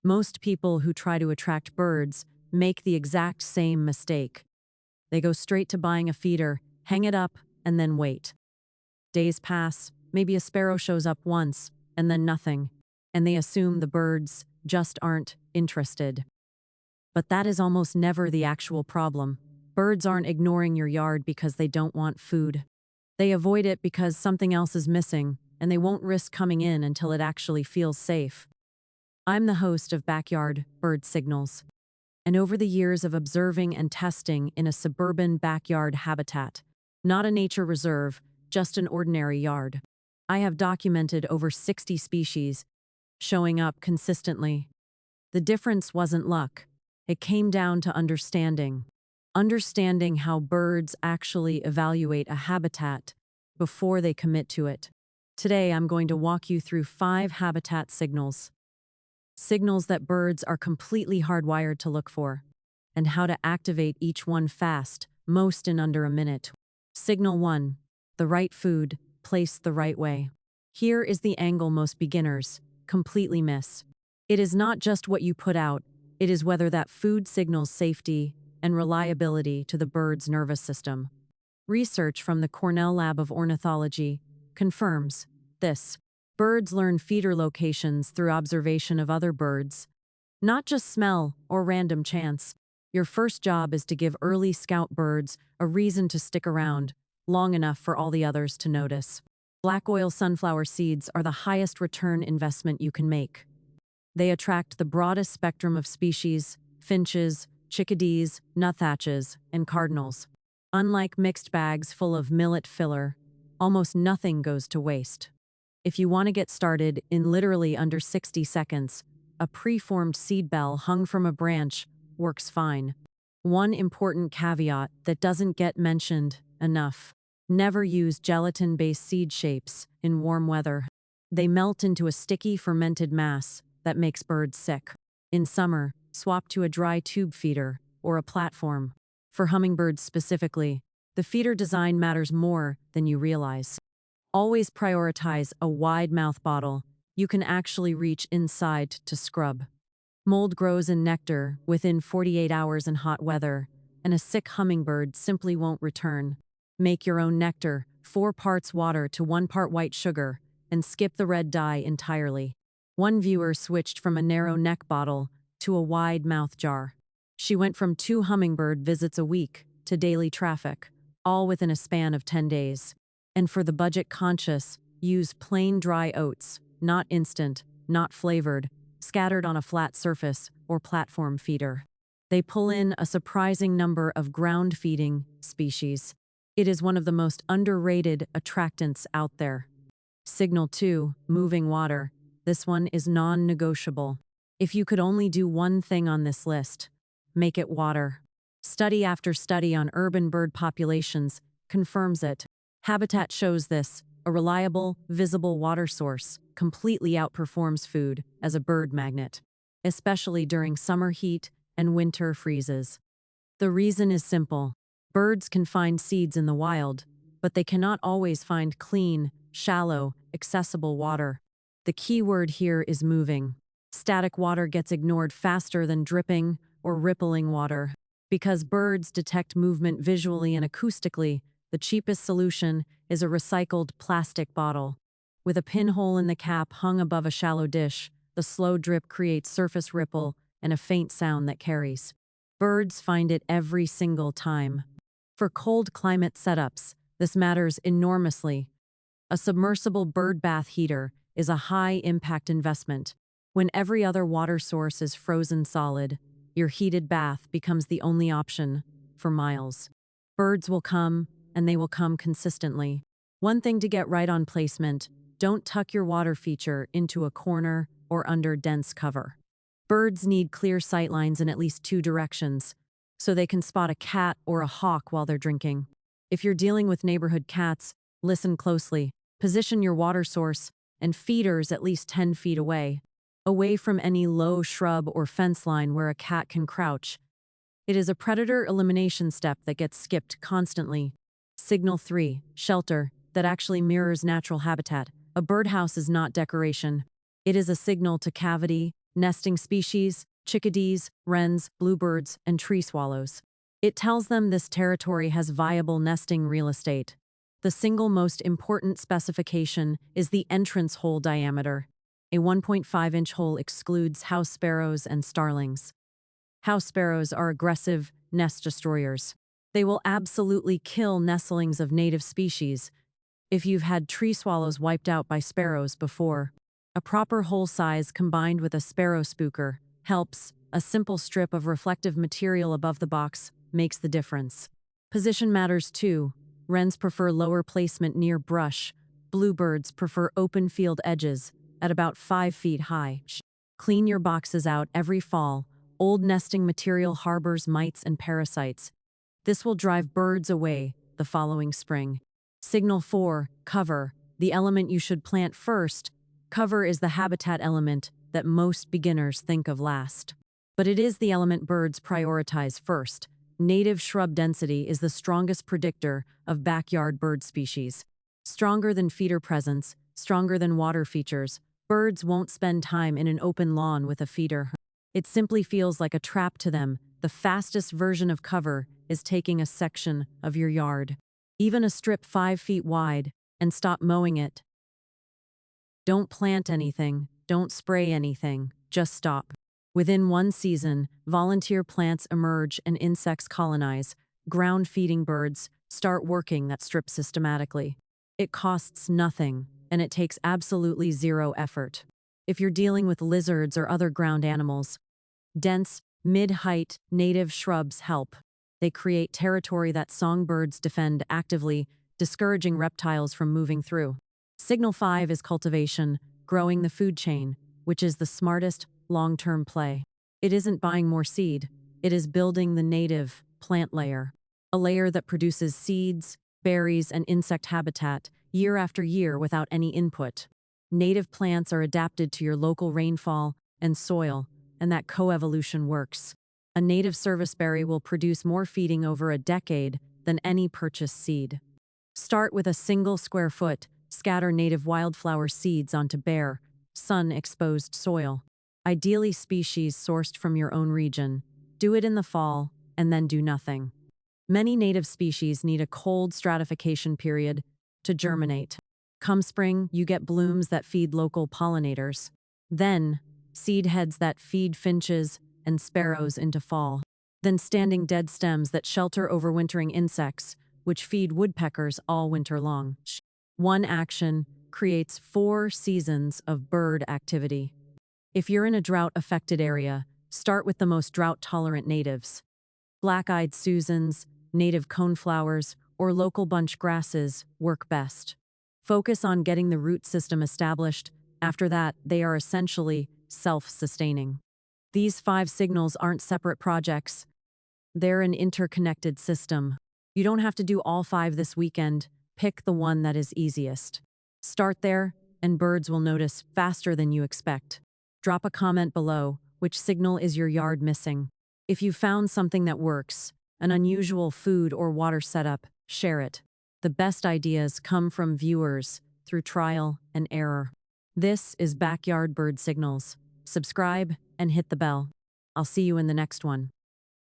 Most people who try to attract birds make the exact same mistake. They go straight to buying a feeder, hang it up, and then wait. Days pass, maybe a sparrow shows up once, and then nothing, and they assume the birds just aren't interested. But that is almost never the actual problem. Birds aren't ignoring your yard because they don't want food. They avoid it because something else is missing, and they won't risk coming in until it actually feels safe. I'm the host of Backyard Bird Signals, and over the years of observing and testing in a suburban backyard habitat, not a nature reserve, just an ordinary yard, I have documented over 60 species showing up consistently. The difference wasn't luck. It came down to understanding. Understanding how birds actually evaluate a habitat before they commit to it. Today, I'm going to walk you through 5 habitat signals. Signals that birds are completely hardwired to look for, and how to activate each one fast, most in under a minute. Signal 1. The right food, placed the right way. Here is the angle most beginners completely miss. It is not just what you put out, it is whether that food signals safety and reliability to the bird's nervous system. Research from the Cornell Lab of Ornithology confirms this. Birds learn feeder locations through observation of other birds, not just smell or random chance. Your first job is to give early scout birds a reason to stick around, long enough for all the others to notice. Black oil sunflower seeds are the highest return investment you can make. They attract the broadest spectrum of species: finches, chickadees, nuthatches, and cardinals. Unlike mixed bags full of millet filler, almost nothing goes to waste. If you want to get started in literally under 60 seconds, a preformed seed bell hung from a branch works fine. One important caveat that doesn't get mentioned enough: never use gelatin-based seed shapes in warm weather. They melt into a sticky, fermented mass that makes birds sick. In summer, swap to a dry tube feeder or a platform. For hummingbirds specifically, the feeder design matters more than you realize. Always prioritize a wide mouth bottle you can actually reach inside to scrub. Mold grows in nectar within 48 hours in hot weather, and a sick hummingbird simply won't return. Make your own nectar, 4 parts water to 1 part white sugar, and skip the red dye entirely. One viewer switched from a narrow neck bottle to a wide mouth jar. She went from 2 hummingbird visits a week to daily traffic, all within a span of 10 days. And for the budget conscious, use plain dry oats, not instant, not flavored, scattered on a flat surface or platform feeder. They pull in a surprising number of ground feeding species. It is one of the most underrated attractants out there. Signal 2, moving water. This one is non-negotiable. If you could only do one thing on this list, make it water. Study after study on urban bird populations confirms it. Habitat shows this. A reliable, visible water source completely outperforms food as a bird magnet, especially during summer heat and winter freezes. The reason is simple. Birds can find seeds in the wild, but they cannot always find clean, shallow, accessible water. The key word here is moving. Static water gets ignored faster than dripping or rippling water. Because birds detect movement visually and acoustically, the cheapest solution is a recycled plastic bottle. With a pinhole in the cap hung above a shallow dish, the slow drip creates surface ripple and a faint sound that carries. Birds find it every single time. For cold climate setups, this matters enormously. A submersible bird bath heater is a high-impact investment. When every other water source is frozen solid, your heated bath becomes the only option for miles. Birds will come, and they will come consistently. One thing to get right on placement: don't tuck your water feature into a corner or under dense cover. Birds need clear sightlines in at least 2 directions, so they can spot a cat or a hawk while they're drinking. If you're dealing with neighborhood cats, listen closely. Position your water source and feeders at least 10 feet away from any low shrub or fence line where a cat can crouch. It is a predator elimination step that gets skipped constantly. Signal 3, shelter, that actually mirrors natural habitat. A birdhouse is not decoration. It is a signal to cavity, nesting species, chickadees, wrens, bluebirds, and tree swallows. It tells them this territory has viable nesting real estate. The single most important specification is the entrance hole diameter. A 1.5-inch hole excludes house sparrows and starlings. House sparrows are aggressive nest destroyers. They will absolutely kill nestlings of native species. If you've had tree swallows wiped out by sparrows before, a proper hole size combined with a sparrow spooker helps. A simple strip of reflective material above the box makes the difference. Position matters too. Wrens prefer lower placement near brush. Bluebirds prefer open field edges at about 5 feet high. Clean your boxes out every fall. Old nesting material harbors mites and parasites. This will drive birds away the following spring. Signal 4, cover, the element you should plant first. Cover is the habitat element that most beginners think of last. But it is the element birds prioritize first. Native shrub density is the strongest predictor of backyard bird species. Stronger than feeder presence, stronger than water features, birds won't spend time in an open lawn with a feeder. It simply feels like a trap to them. The fastest version of cover is taking a section of your yard, even a strip 5 feet wide, and stop mowing it. Don't plant anything, don't spray anything, just stop. Within one season, volunteer plants emerge and insects colonize. Ground-feeding birds start working that strip systematically. It costs nothing, and it takes absolutely zero effort. If you're dealing with lizards or other ground animals, dense, mid-height, native shrubs help. They create territory that songbirds defend actively, discouraging reptiles from moving through. Signal 5 is cultivation, growing the food chain, which is the smartest, long-term play. It isn't buying more seed, it is building the native plant layer, a layer that produces seeds, berries, and insect habitat year after year without any input. Native plants are adapted to your local rainfall and soil, and that coevolution works. A native serviceberry will produce more feeding over a decade than any purchased seed. Start with a single square foot, scatter native wildflower seeds onto bare, sun-exposed soil. Ideally species sourced from your own region. Do it in the fall, and then do nothing. Many native species need a cold stratification period to germinate. Come spring, you get blooms that feed local pollinators. Then, seed heads that feed finches and sparrows into fall. Then standing dead stems that shelter overwintering insects, which feed woodpeckers all winter long. One action creates 4 seasons of bird activity. If you're in a drought-affected area, start with the most drought-tolerant natives. Black-eyed Susans, native coneflowers, or local bunch grasses work best. Focus on getting the root system established. After that, they are essentially self-sustaining. These 5 signals aren't separate projects. They're an interconnected system. You don't have to do all 5 this weekend. Pick the one that is easiest. Start there, and birds will notice faster than you expect. Drop a comment below. Which signal is your yard missing? If you found something that works, an unusual food or water setup, share it. The best ideas come from viewers through trial and error. This is Backyard Bird Signals. Subscribe and hit the bell. I'll see you in the next one.